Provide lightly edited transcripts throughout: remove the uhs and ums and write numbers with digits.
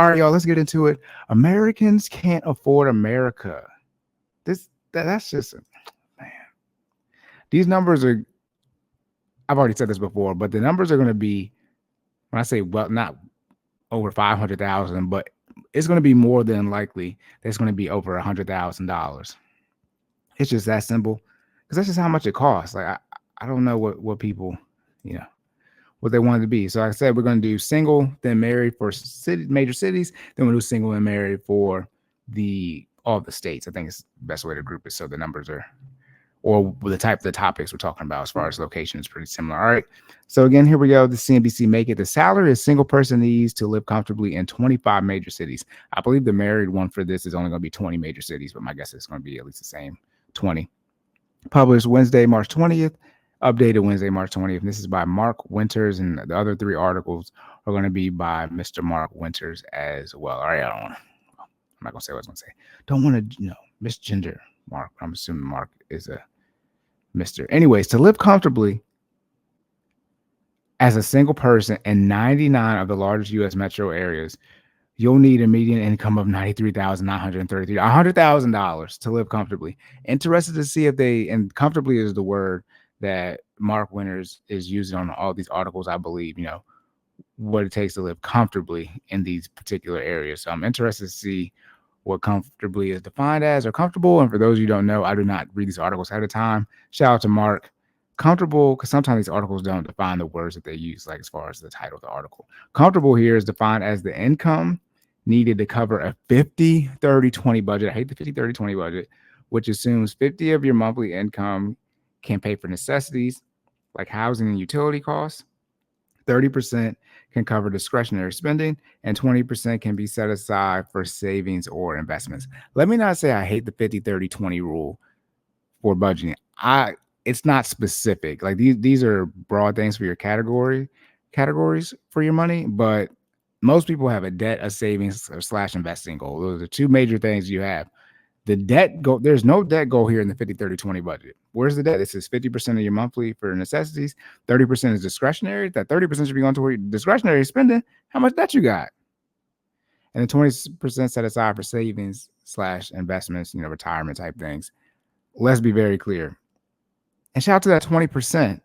All right, y'all, let's get into it. Americans can't afford America. That's just, man. These numbers are, I've already said this before, but the numbers are going to be, when I say, well, not over 500,000, but it's going to be more than likely that it's going to be over $100,000. It's just that simple, because that's just how much it costs. Like, I don't know what people, what they wanted to be. So like I said, we're going to do single, then married for major cities. Then we'll do single and married for all the states. I think it's the best way to group it. So the numbers are, or the topics we're talking about as far as location is pretty similar. All right. So again, here we go. The CNBC Make It. The salary a single person needs to live comfortably in 25 major cities. I believe the married one for this is only going to be 20 major cities, but my guess is going to be at least the same 20. Published Wednesday, March 20th. Updated Wednesday, March 20th. This is by Mark Winters, and the other 3 articles are going to be by Mr. Mark Winters as well. All right, I'm not going to say what I was going to say. Don't want to, misgender Mark. I'm assuming Mark is a Mr. Anyways, to live comfortably as a single person in 99 of the largest U.S. metro areas, you'll need a median income of $93,933, $100,000 to live comfortably. Interested to see if and comfortably is the word that Mark Winters is using on all these articles, I believe, what it takes to live comfortably in these particular areas. So I'm interested to see what comfortably is defined as, or comfortable. And for those of you who don't know, I do not read these articles ahead of time. Shout out to Mark. Comfortable, because sometimes these articles don't define the words that they use, like as far as the title of the article. Comfortable here is defined as the income needed to cover a 50-30-20 budget. I hate the 50-30-20 budget, which assumes 50 of your monthly income can pay for necessities like housing and utility costs. 30% can cover discretionary spending, and 20% can be set aside for savings or investments. Let me not say I hate the 50-30-20 rule for budgeting. It's not specific. Like these are broad things for your categories for your money, but most people have a debt, a savings, or / investing goal. Those are 2 major things you have. The debt goal, there's no debt goal here in the 50-30-20 budget. Where's the debt? This is 50% of your monthly for necessities. 30% is discretionary. That 30% should be going toward discretionary spending. How much debt you got? And then 20% set aside for savings / investments, retirement type things. Let's be very clear. And shout out to that 20%.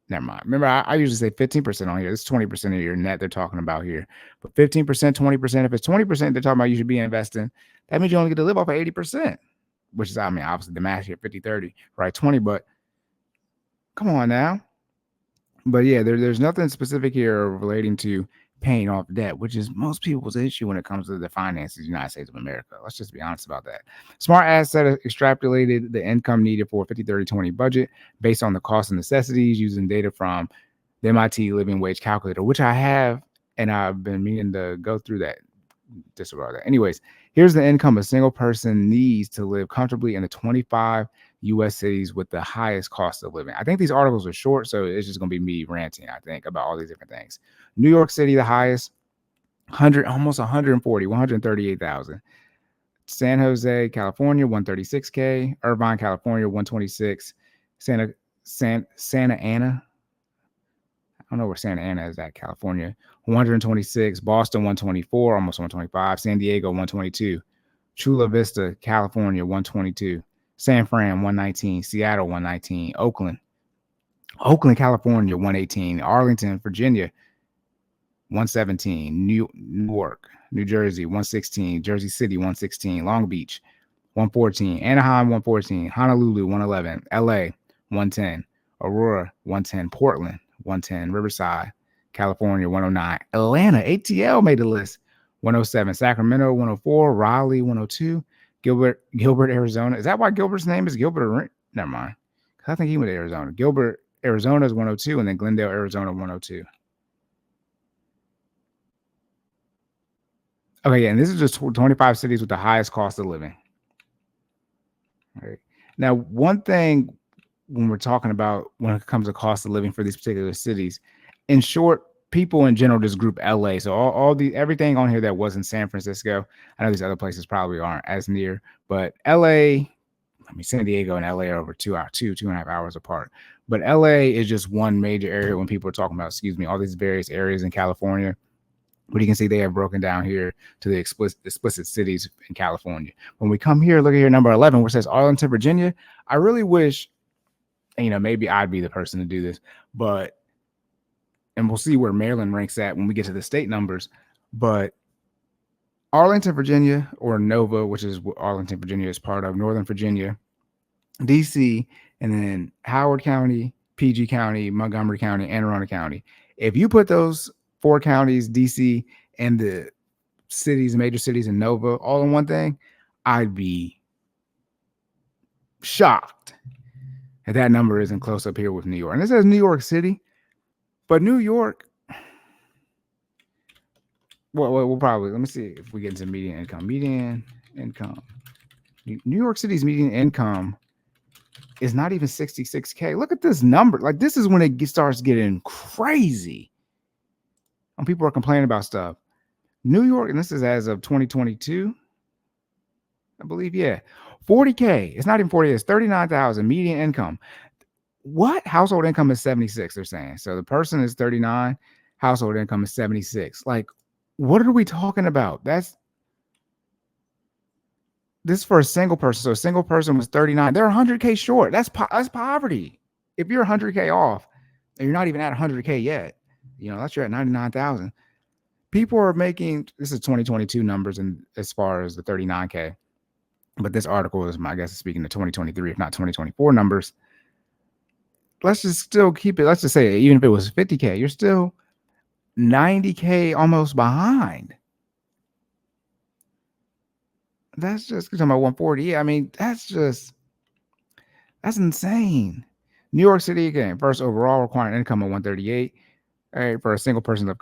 Never mind. Remember, I usually say 15% on here. It's 20% of your net they're talking about here. But 15%, 20%, if it's 20% they're talking about you should be investing, that means you only get to live off of 80%, which is, obviously the math here, 50-30, right? 20, but come on now. But yeah, there's nothing specific here relating to paying off debt, which is most people's issue when it comes to the finances of the United States of America. Let's just be honest about that. Smart Asset extrapolated the income needed for a 50-30-20 budget based on the cost and necessities using data from the MIT Living Wage Calculator, which I have, and I've been meaning to go through that. Disregard that. Anyways, here's the income a single person needs to live comfortably in the 25 U.S. cities with the highest cost of living. I think these articles are short, so it's just going to be me ranting, I think, about all these different things. New York City, the highest, almost 138,000. San Jose, California, 136K. Irvine, California, 126. Santa Ana. I don't know where Santa Ana is at, California. 126. Boston, 124, almost 125. San Diego, 122. Chula Vista, California, 122. San Fran, 119. Seattle, 119. Oakland, California, 118. Arlington, Virginia, 117. Newark, New Jersey, 116. Jersey City, 116. Long Beach, 114. Anaheim, 114. Honolulu, 111. LA, 110. Aurora, 110. Portland, 110. Riverside, California, 109. Atlanta, ATL made the list, 107. Sacramento, 104. Raleigh, 102. Gilbert, Arizona. Is that why Gilbert's name is Gilbert? Never mind. I think he went to Arizona. Gilbert, Arizona is 102, and then Glendale, Arizona, 102. Okay, yeah, and this is just 25 cities with the highest cost of living. All right. Now, one thing when we're talking about when it comes to cost of living for these particular cities, in short, people in general just group LA. So everything on here that was in San Francisco, I know these other places probably aren't as near, but LA, San Diego and LA are over 2.5 hours apart. But LA is just one major area when people are talking about, all these various areas in California. But you can see they have broken down here to the explicit cities in California. When we come here, look at here, number 11, where it says Arlington, Virginia. I really wish, maybe I'd be the person to do this, and we'll see where Maryland ranks at when we get to the state numbers. But Arlington, Virginia, or Nova, which is what Arlington, Virginia is part of, Northern Virginia, DC, and then Howard County, PG County, Montgomery County, Anne Arundel County. If you put those 4 counties, DC, and the major cities in Nova, all in one thing, I'd be shocked if that number isn't close up here with New York. And it says New York City, but New York, we'll probably, let me see if we get into median income. Median income. New York City's median income is not even 66K. Look at this number. Like, this is when it starts getting crazy. When people are complaining about stuff. New York, and this is as of 2022, I believe, 40K. It's not even 40, it's 39,000 median income. What? Household income is 76, they're saying. So the person is 39, household income is 76. Like, what are we talking about? This is for a single person. So a single person was 39. They're 100K short. That's poverty. If you're 100K off, and you're not even at 100K yet, unless you're at 99,000. People are making, this is 2022 numbers, and as far as the 39K, but this article is, my guess, is speaking to 2023, if not 2024 numbers. Let's just still keep it. Let's just say, even if it was 50K, you're still 90K almost behind. That's just talking about 140. Yeah, I mean, that's insane. New York City, again, first overall requiring income of 138. All right, for a single person to live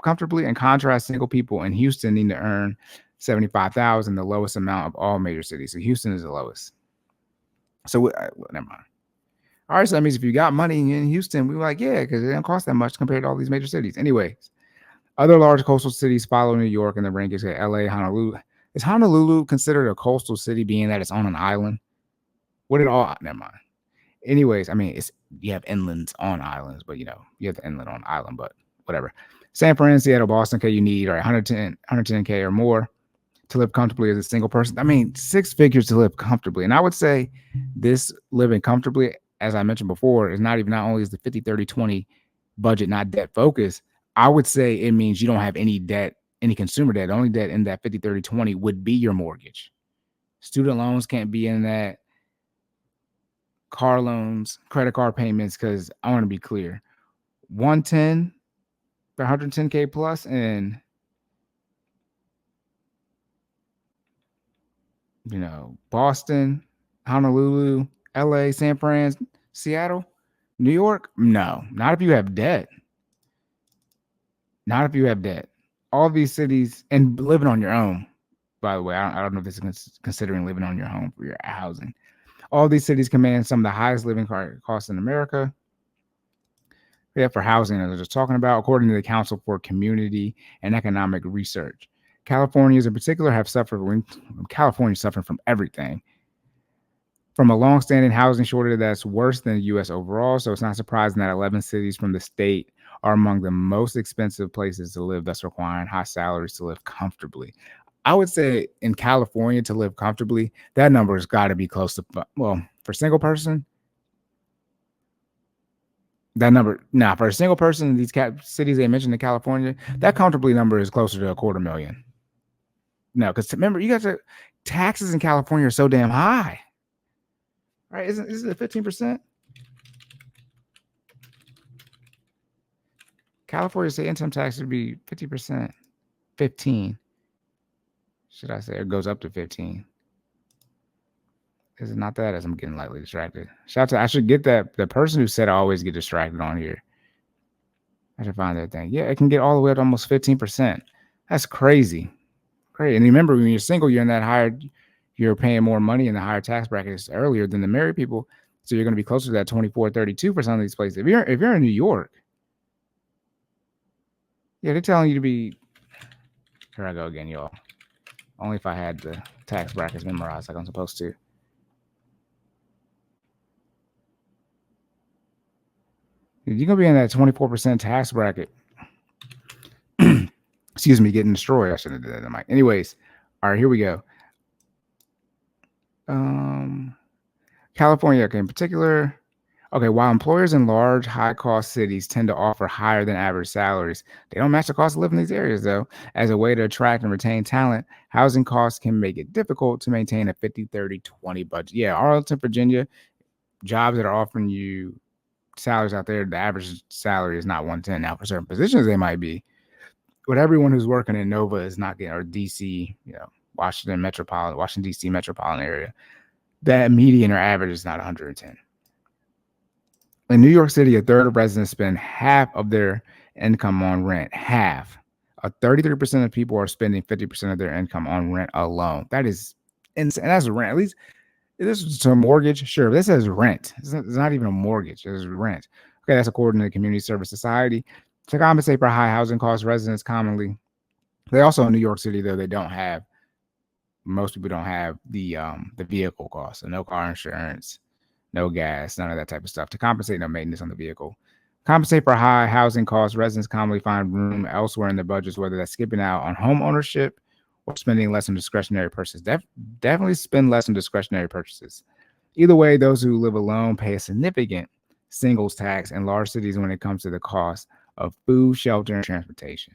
comfortably. In contrast, single people in Houston need to earn 75,000, the lowest amount of all major cities. So Houston is the lowest. So never mind. All right, so that means if you got money in Houston, we were like, yeah, because it don't cost that much compared to all these major cities. Anyways, other large coastal cities follow New York in the rankings. LA, Honolulu. Is Honolulu considered a coastal city, being that it's on an island? Never mind. Anyways, I mean, you have inlands on islands, but you have the inland on island, but whatever. San Fran, Seattle, Boston, you need 110K or more to live comfortably as a single person. I mean, 6 figures to live comfortably. And I would say this living comfortably, as I mentioned before, is not only is the 50-30-20 budget not debt focused. I would say it means you don't have any debt, any consumer debt. The only debt in that 50-30-20 would be your mortgage. Student loans can't be in that. Car loans, credit card payments, because I want to be clear, 110 for 110K plus, and Boston, Honolulu, LA, San Fran, Seattle, New York. No, not if you have debt. Not if you have debt. All these cities, and living on your own, by the way, I don't know if this is considering living on your home for your housing. All these cities command some of the highest living costs in America. For housing, as I was just talking about, according to the Council for Community and Economic Research. Californians in particular have suffered, California suffering from everything. From a long-standing housing shortage that's worse than the U.S. overall, so it's not surprising that 11 cities from the state are among the most expensive places to live, thus requiring high salaries to live comfortably. I would say in California, to live comfortably, that number has got to be close to, well, for a single person, that number, for a single person in these cities they mentioned in California, that comfortably number is closer to $250,000. No, because remember, you guys taxes in California are so damn high, right? Isn't it 15%? California state income tax would be 50%, 15. Should I say it goes up to 15? Is it not that? As I'm getting lightly distracted. I should get that. The person who said I always get distracted on here. I should find that thing. Yeah, it can get all the way up to almost 15%. That's crazy. Great. And remember, when you're single, you're in that higher, you're paying more money in the higher tax brackets earlier than the married people. So you're going to be closer to that 24-32 for some of these places. If you're in New York, they're telling you to be. Here I go again, y'all. Only if I had the tax brackets memorized like I'm supposed to. You're going to be in that 24% tax bracket. Excuse me, getting destroyed. I shouldn't have did that, Mike. Anyways, all right, here we go. California, okay, in particular. Okay, while employers in large, high-cost cities tend to offer higher than average salaries, they don't match the cost of living in these areas, though. As a way to attract and retain talent, housing costs can make it difficult to maintain a 50-30-20 budget. Yeah, Arlington, Virginia, jobs that are offering you salaries out there, the average salary is not 110. Now, for certain positions, they might be, but everyone who's working in Nova is not getting, or DC, Washington, DC metropolitan area, that median or average is not 110. In New York City, a third of residents spend half of their income on rent. Half. 33% of people are spending 50% of their income on rent alone. That is insane. And that's rent. At least if this is a mortgage, sure. This says rent. It's not even a mortgage. It's rent. Okay, that's according to the Community Service Society. To compensate for high housing costs, residents commonly, they also in New York City, though, most people don't have the vehicle costs. So no car insurance, no gas, none of that type of stuff. To compensate, no maintenance on the vehicle. Compensate for high housing costs, residents commonly find room elsewhere in their budgets, whether that's skipping out on home ownership or spending less on discretionary purchases. Definitely spend less on discretionary purchases. Either way, those who live alone pay a significant singles tax in large cities when it comes to the cost of food, shelter, and transportation.